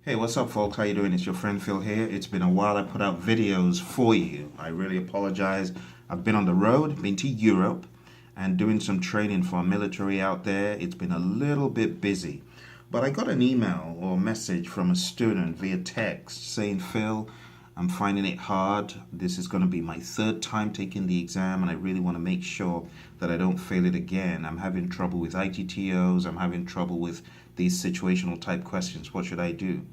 Hey, what's up, folks? How you doing? It's your friend Phil here. It's been a while I put out videos for you. I really apologize. I've been on the road, been to Europe, and doing some training for our military out there. It's been a little bit busy. But I got an email or message from a student via text saying, Phil, I'm finding it hard. This is going to be my third time taking the exam, and I really want to make sure that I don't fail it again. I'm having trouble with ITTOs. I'm having trouble with these situational type questions. What should I do?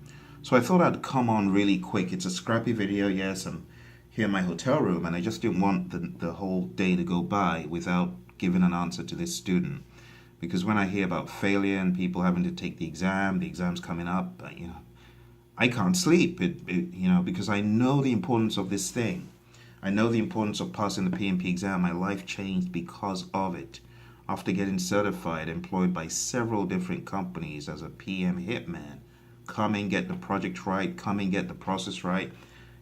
So I thought I'd come on really quick. It's a scrappy video, yes. I'm here in my hotel room, and I just didn't want the whole day to go by without giving an answer to this student. Because when I hear about failure and people having to take the exam's coming up, I can't sleep. Because I know the importance of this thing. I know the importance of passing the PMP exam. My life changed because of it. After getting certified, employed by several different companies as a PM hitman, come and get the project right, come and get the process right.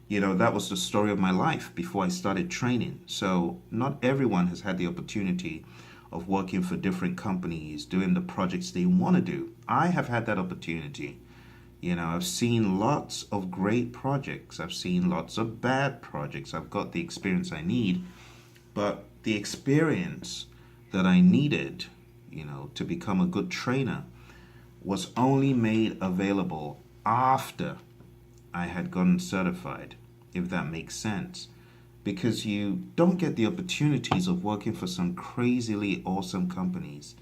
That was the story of my life before I started training. So, not everyone has had the opportunity of working for different companies, doing the projects they want to do. I have had that opportunity. I've seen lots of great projects, I've seen lots of bad projects. I've got the experience I need, but the experience that I needed, to become a good trainer was only made available after I had gotten certified, if that makes sense. Because you don't get the opportunities of working for some crazily awesome companies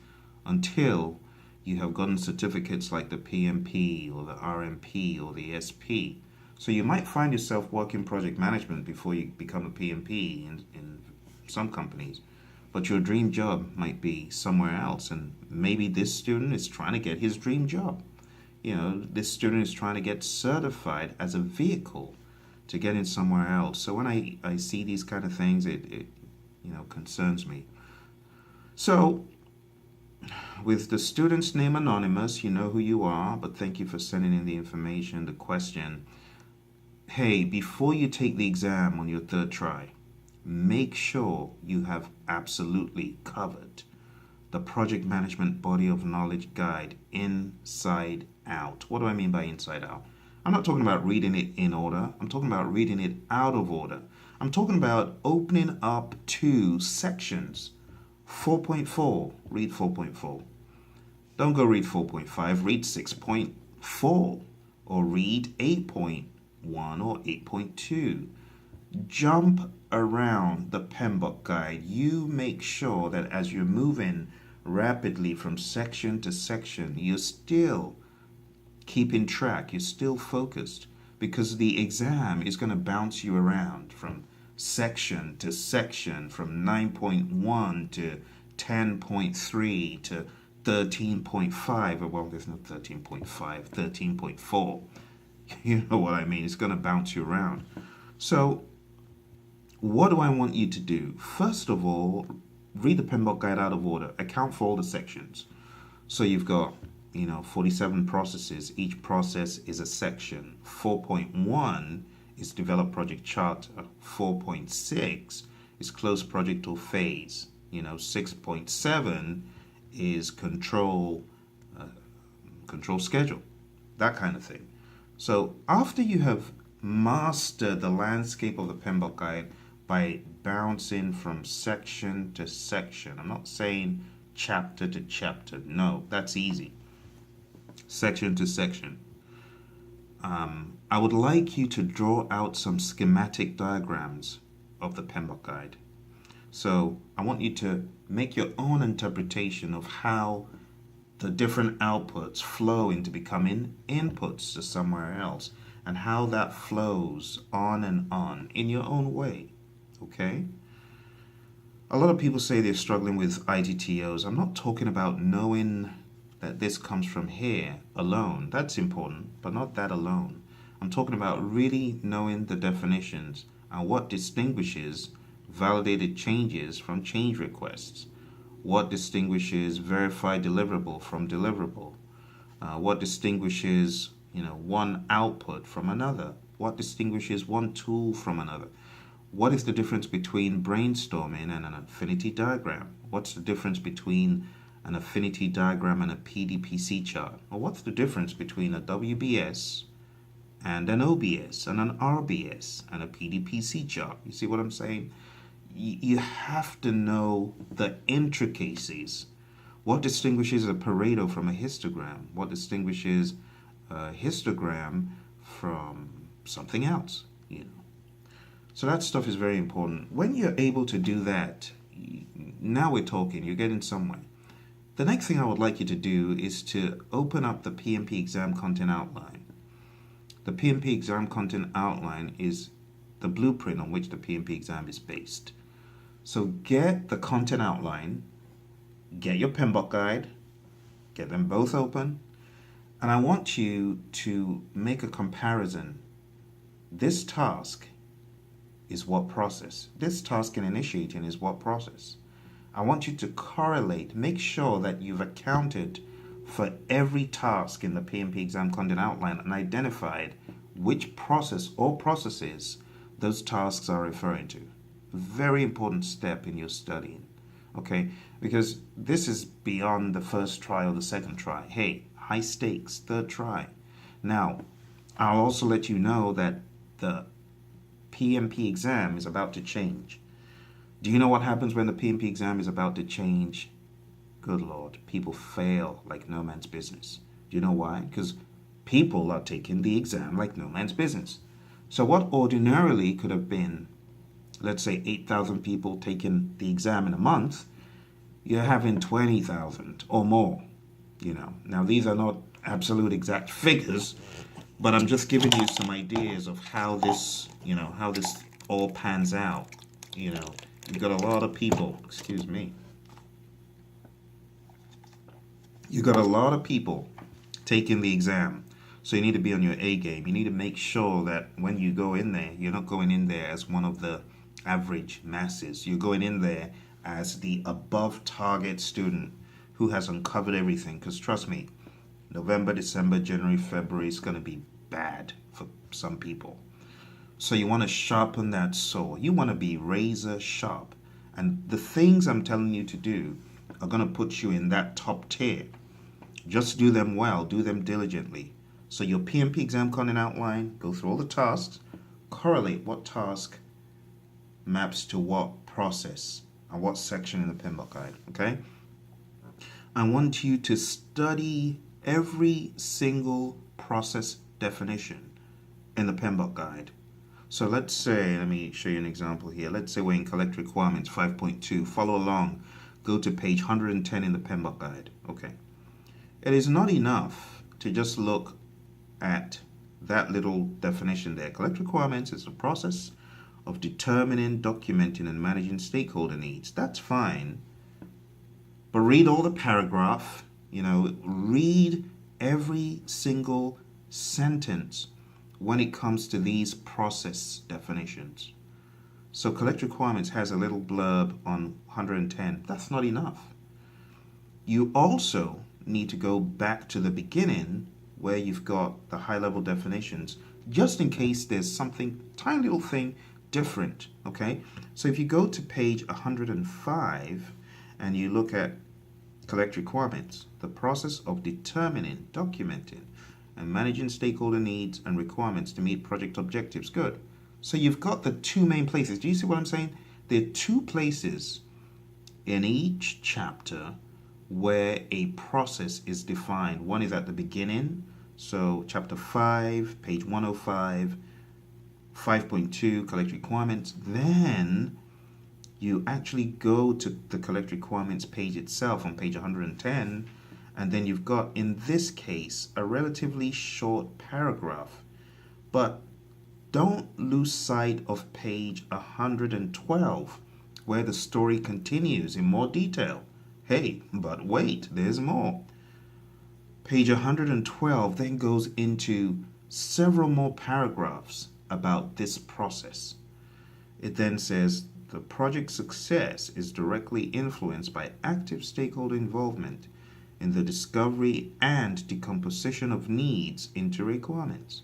until you have gotten certificates like the PMP or the RMP or the SP. So you might find yourself working project management before you become a PMP in some companies, but your dream job might be somewhere else. And maybe this student is trying to get his dream job. This student is trying to get certified as a vehicle to get in somewhere else. So when I see these kind of things, it concerns me. So with the student's name anonymous, you know who you are, but thank you for sending in the information, the question. Hey, before you take the exam on your third try, make sure you have absolutely covered the project management body of knowledge guide inside out. What do I mean by inside out? I'm not talking about reading it in order. I'm talking about reading it out of order. I'm talking about opening up two sections. 4.4, read 4.4. Don't go read 4.5, read 6.4 or read 8.1 or 8.2. Jump around the PMBOK guide. You make sure that as you're moving rapidly from section to section, you're still keeping track, you're still focused, because the exam is going to bounce you around from section to section, from 9.1 to 10.3 to 13.5. Well, there's no 13.5, 13.4. You know what I mean? It's going to bounce you around. So what do I want you to do? First of all, read the PMBOK guide out of order. Account for all the sections. So you've got, 47 processes. Each process is a section. 4.1 is develop project charter. 4.6 is close project or phase. 6.7 is control schedule. That kind of thing. So after you have mastered the landscape of the PMBOK guide by bouncing from section to section, I'm not saying chapter to chapter. No, that's easy. Section to section. I would like you to draw out some schematic diagrams of the PMBOK guide. So I want you to make your own interpretation of how the different outputs flow into becoming inputs to somewhere else, and how that flows on and on in your own way. Okay? A lot of people say they're struggling with ITTOs. I'm not talking about knowing that this comes from here alone. That's important, but not that alone. I'm talking about really knowing the definitions and what distinguishes validated changes from change requests. What distinguishes verified deliverable from deliverable? What distinguishes one output from another? What distinguishes one tool from another? What is the difference between brainstorming and an affinity diagram? What's the difference between an affinity diagram and a PDPC chart? Or what's the difference between a WBS and an OBS and an RBS and a PDPC chart. You see what I'm saying? You have to know the intricacies. What distinguishes a Pareto from a histogram? What distinguishes a histogram from something else? So that stuff is very important. When you're able to do that, now we're talking, you're getting somewhere. The next thing I would like you to do is to open up the PMP exam content outline. The PMP exam content outline is the blueprint on which the PMP exam is based. So get the content outline, get your PMBOK guide, get them both open, and I want you to make a comparison. This task is what process? This task in initiating is what process? I want you to correlate, make sure that you've accounted for every task in the PMP exam content outline and identified which process or processes those tasks are referring to. Very important step in your studying, okay? Because this is beyond the first try or the second try. Hey, high stakes, third try. Now, I'll also let you know that the PMP exam is about to change. Do you know what happens when the PMP exam is about to change? Good Lord, people fail like no man's business. Do you know why? Because people are taking the exam like no man's business. So what ordinarily could have been, let's say 8,000 people taking the exam in a month, you're having 20,000 or more. Now these are not absolute exact figures, but I'm just giving you some ideas of how this, how this all pans out. You've got a lot of people, excuse me. You've got a lot of people taking the exam. So you need to be on your A game. You need to make sure that when you go in there, you're not going in there as one of the average masses. You're going in there as the above target student who has uncovered everything. Because trust me, November, December, January, February is going to be bad for some people. So you want to sharpen that saw. You want to be razor sharp. And the things I'm telling you to do are going to put you in that top tier. Just do them well. Do them diligently. So your PMP exam content outline, go through all the tasks, correlate what task maps to what process and what section in the PMBOK guide, okay? I want you to study every single process definition in the PMBOK guide. So let's say, let me show you an example here. Let's say we're in collect requirements 5.2. Follow along. Go to page 110 in the PMBOK guide. Okay. It is not enough to just look at that little definition there. Collect requirements is the process of determining, documenting, and managing stakeholder needs. That's fine. But read all the paragraph, read every single sentence when it comes to these process definitions. So collect requirements has a little blurb on 110. That's not enough. You also need to go back to the beginning where you've got the high-level definitions, just in case there's something, tiny little thing different, okay? So if you go to page 105 and you look at collect requirements, the process of determining, documenting, and managing stakeholder needs and requirements to meet project objectives. Good. So you've got the two main places. Do you see what I'm saying? There are two places in each chapter where a process is defined. One is at the beginning. So chapter 5, page 105, 5.2, collect requirements. Then you actually go to the collect requirements page itself on page 110. And then you've got, in this case, a relatively short paragraph. But don't lose sight of page 112, where the story continues in more detail. Hey, but wait, there's more. Page 112 then goes into several more paragraphs about this process. It then says, the project's success is directly influenced by active stakeholder involvement in the discovery and decomposition of needs into requirements.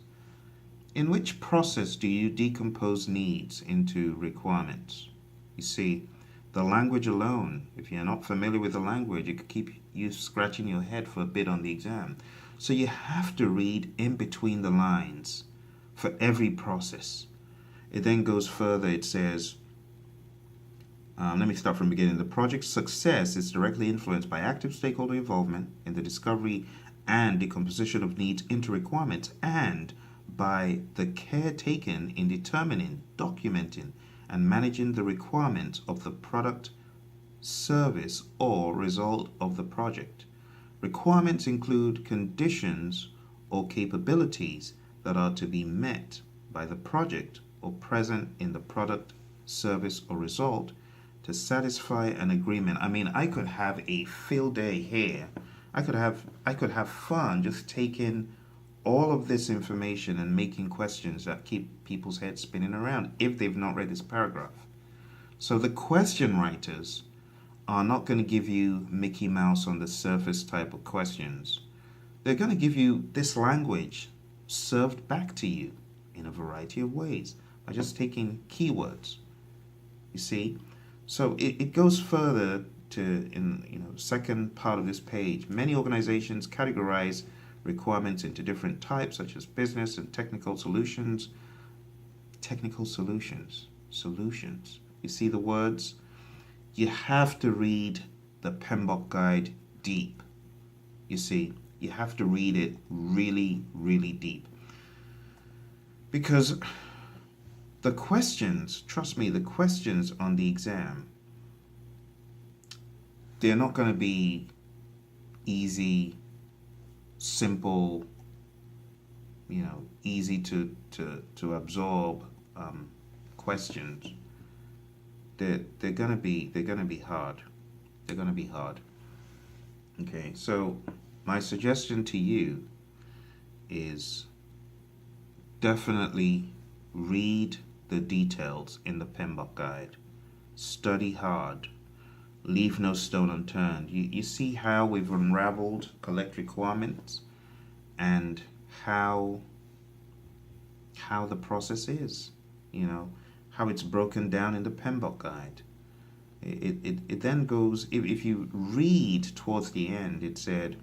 In which process do you decompose needs into requirements? You see, the language alone, if you're not familiar with the language, it could keep you scratching your head for a bit on the exam. So you have to read in between the lines. for every process. It then goes further. It says, let me start from the beginning. The project's success is directly influenced by active stakeholder involvement in the discovery and decomposition of needs into requirements, and by the care taken in determining, documenting, and managing the requirements of the product, service, or result of the project. Requirements include conditions or capabilities that are to be met by the project or present in the product, service, or result to satisfy an agreement. I mean, I could have a field day here. I could have fun just taking all of this information and making questions that keep people's heads spinning around if they've not read this paragraph. So the question writers are not going to give you Mickey Mouse on the surface type of questions. They're going to give you this language served back to you in a variety of ways by just taking keywords. You see? So it goes further to, in second part of this page. Many organizations categorize requirements into different types, such as business and technical solutions. Solutions. You see the words? You have to read the PMBOK guide deep. You see, you have to read it really, really deep. Because the questions, trust me, the questions on the exam, they're not going to be easy, simple, easy to absorb questions. They're gonna be hard. They're gonna be hard. Okay, so my suggestion to you is definitely read the details in the PMBOK guide. Study hard. Leave no stone unturned. You see how we've unraveled collect requirements and how the process is, how it's broken down in the PMBOK guide. It then goes, if you read towards the end, it said,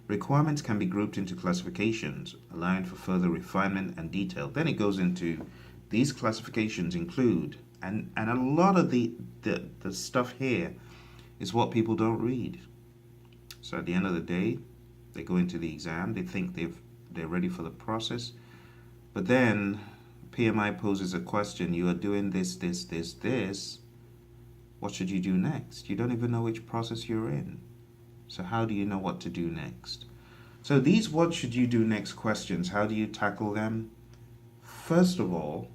requirements can be grouped into classifications, allowing for further refinement and detail. Then it goes into these classifications include, and a lot of the stuff here is what people don't read. So at the end of the day, they go into the exam, they think they're ready for the process, but then PMI poses a question. You are doing this. What should you do next? You don't even know which process you're in. So how do you know what to do next? So these what should you do next questions, how do you tackle them? First of all,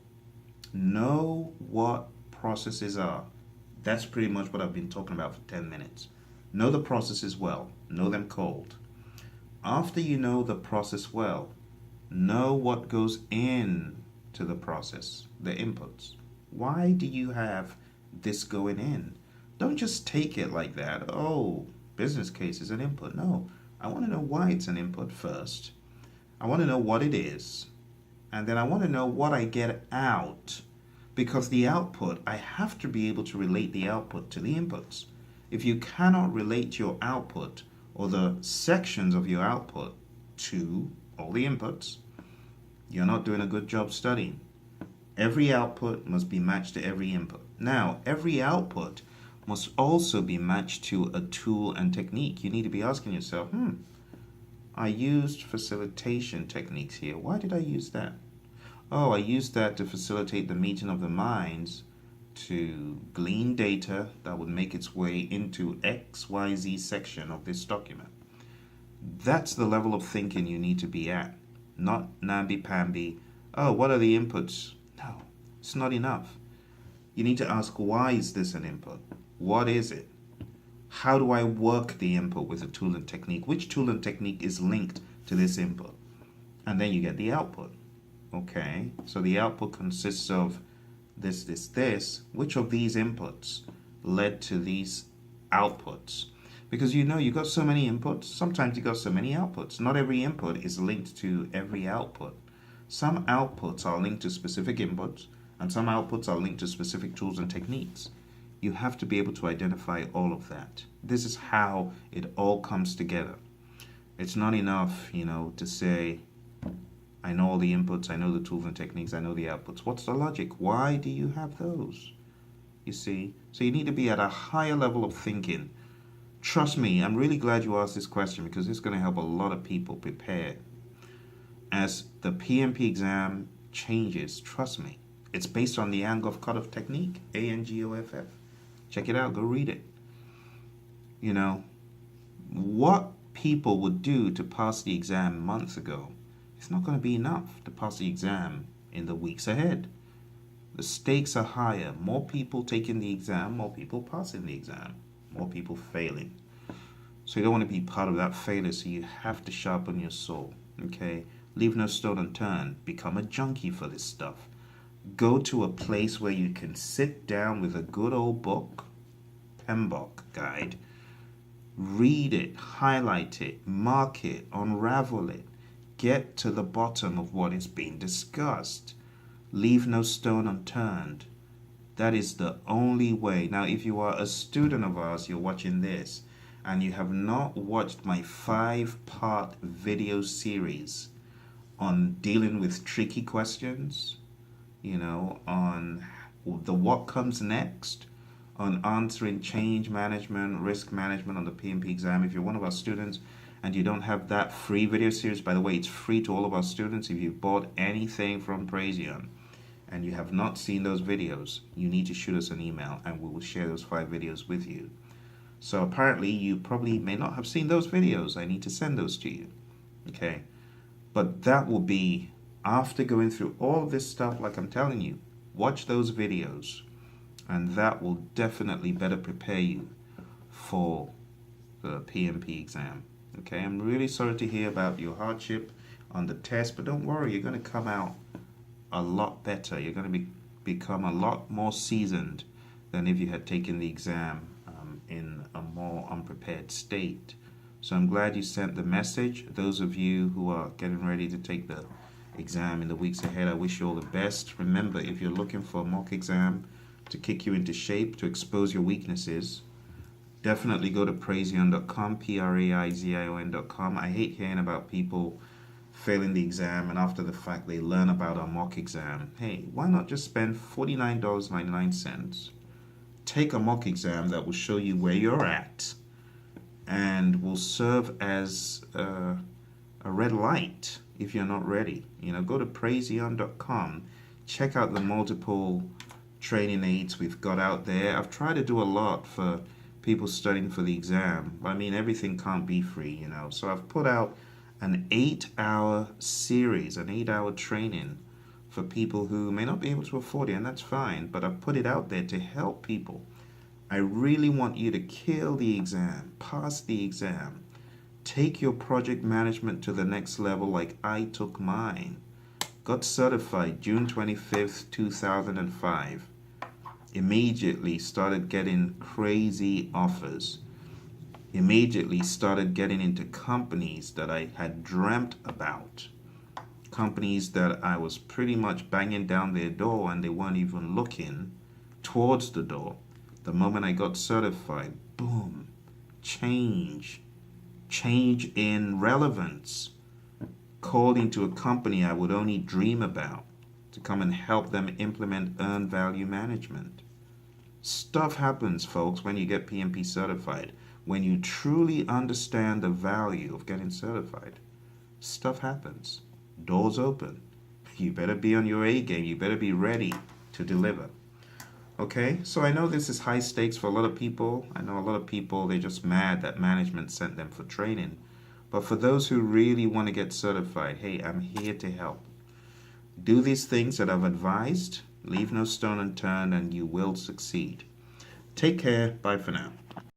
know what processes are. That's pretty much what I've been talking about for 10 minutes. Know the processes well. Know them cold. After you know the process well, know what goes in to the process, the inputs. Why do you have this going in? Don't just take it like that. Oh, business case is an input. No, I want to know why it's an input first. I want to know what it is. And then I want to know what I get out. Because the output, I have to be able to relate the output to the inputs. If you cannot relate your output or the sections of your output to all the inputs, you're not doing a good job studying. Every output must be matched to every input. Now, every output must also be matched to a tool and technique. You need to be asking yourself, I used facilitation techniques here. Why did I use that? Oh, I used that to facilitate the meeting of the minds to glean data that would make its way into XYZ section of this document. That's the level of thinking you need to be at. Not namby-pamby. Oh, what are the inputs? No, it's not enough. You need to ask, why is this an input? What is it? How do I work the input with a tool and technique? Which tool and technique is linked to this input? And then you get the output. Okay, so the output consists of this. Which of these inputs led to these outputs? Because you got so many inputs, sometimes you got so many outputs. Not every input is linked to every output. Some outputs are linked to specific inputs, and some outputs are linked to specific tools and techniques. You have to be able to identify all of that. This is how it all comes together. It's not enough, to say, I know all the inputs, I know the tools and techniques, I know the outputs. What's the logic? Why do you have those? You see? So you need to be at a higher level of thinking. Trust me, I'm really glad you asked this question because it's going to help a lot of people prepare. As the PMP exam changes, trust me, it's based on the Angoff cutoff technique, ANGOFF. Check it out, go read it. You know, what people would do to pass the exam months ago, it's not going to be enough to pass the exam in the weeks ahead. The stakes are higher. More people taking the exam, more people passing the exam, more people failing. So you don't want to be part of that failure, so you have to sharpen your soul, okay? Leave no stone unturned. Become a junkie for this stuff. Go to a place where you can sit down with a good old book, PMBOK guide, read it, highlight it, mark it, unravel it, get to the bottom of what is being discussed. Leave no stone unturned. That is the only way. Now, if you are a student of ours, you're watching this, and you have not watched my 5-part video series on dealing with tricky questions, on the what comes next, on answering change management, risk management on the PMP exam. If you're one of our students and you don't have that free video series, by the way, it's free to all of our students. If you've bought anything from Praizion and you have not seen those videos, you need to shoot us an email and we will share those 5 videos with you. So apparently you probably may not have seen those videos. I need to send those to you. Okay. But that will be after going through all of this stuff, like I'm telling you. Watch those videos and that will definitely better prepare you for the PMP exam. Okay, I'm really sorry to hear about your hardship on the test, but don't worry, you're going to come out a lot better. You're going to become a lot more seasoned than if you had taken the exam in a more unprepared state. So I'm glad you sent the message. Those of you who are getting ready to take the exam in the weeks ahead, I wish you all the best. Remember, if you're looking for a mock exam to kick you into shape, to expose your weaknesses, definitely go to praizion.com, praizion.com. I hate hearing about people failing the exam and after the fact they learn about our mock exam. Hey, why not just spend $49.99? Take a mock exam that will show you where you're at and will serve as a red light if you're not ready. Go to praizion.com, check out the multiple training aids we've got out there. I've tried to do a lot for people studying for the exam. I mean, everything can't be free, So I've put out an 8-hour series, an 8-hour training for people who may not be able to afford it, and that's fine, but I've put it out there to help people. I really want you to kill the exam, pass the exam, take your project management to the next level like I took mine. Got certified June 25th, 2005. Immediately started getting crazy offers. Immediately started getting into companies that I had dreamt about. Companies that I was pretty much banging down their door and they weren't even looking towards the door. The moment I got certified, boom, change in relevance. Called into a company I would only dream about to come and help them implement earned value management. Stuff happens, folks, when you get PMP certified. When you truly understand the value of getting certified, stuff happens. Doors open. You better be on your A game. You better be ready to deliver. Okay, so I know this is high stakes for a lot of people. I know a lot of people, they're just mad that management sent them for training. But for those who really want to get certified, hey, I'm here to help. Do these things that I've advised. Leave no stone unturned and you will succeed. Take care. Bye for now.